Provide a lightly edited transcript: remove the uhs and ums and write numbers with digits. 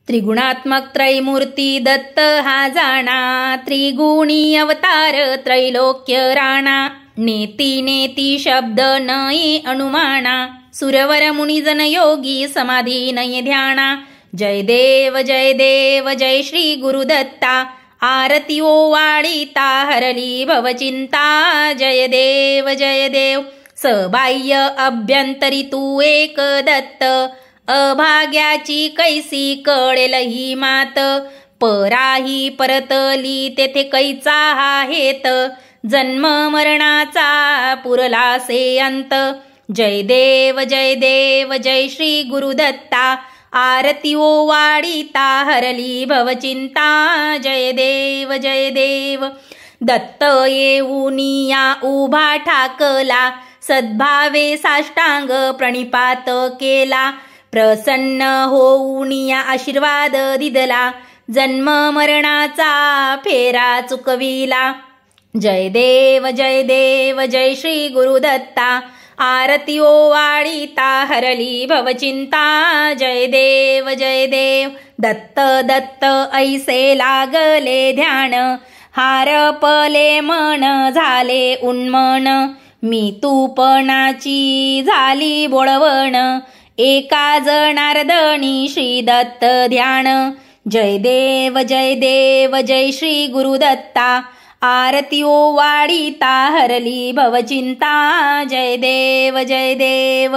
त्रिगुणात्मक त्रैमूर्ती दत्त हा जाणा, त्रिगुणी अवतार त्रैलोक्य राणा। नेती नेती शब्द नये अनुमाना, सुरवर मुनिजन योगी समाधी नये ध्याना। जय देव जय श्री गुरुदत्ता, आरती ओवाळीता हरली भवचिंता। जय देव सबाह्य अभ्यंतरी तू एक दत्त, अभाग्याची कैसी कळेल ही मात। पराही परतली तेथे कैचा हा हेत, जन्म मरणाचा पुरला से अंत। जय देव जय श्री गुरुदत्ता, आरती ओवाळीता हरली भवचिंता। जय देव दत्त येऊनिया उभा ठाकला, सद्भावे साष्टांग प्रणिपात केला। प्रसन्न होऊनिया आशीर्वाद दिदला, जन्म मरणाचा फेरा चुकविला। जय देव जय श्री गुरुदत्ता, आरती ओवाळीता हरली भवचिंता। जय देव दत्त ऐसे लागले ध्यान, हारपले मन झाले उन्मन। मी तूपणाची झाली बोळवण, एका जनार्दनी श्री दत्त ध्यान। जय देव जय श्री गुरुदत्ता, आरती ओवाळीता हरली भवचिंता। जय देव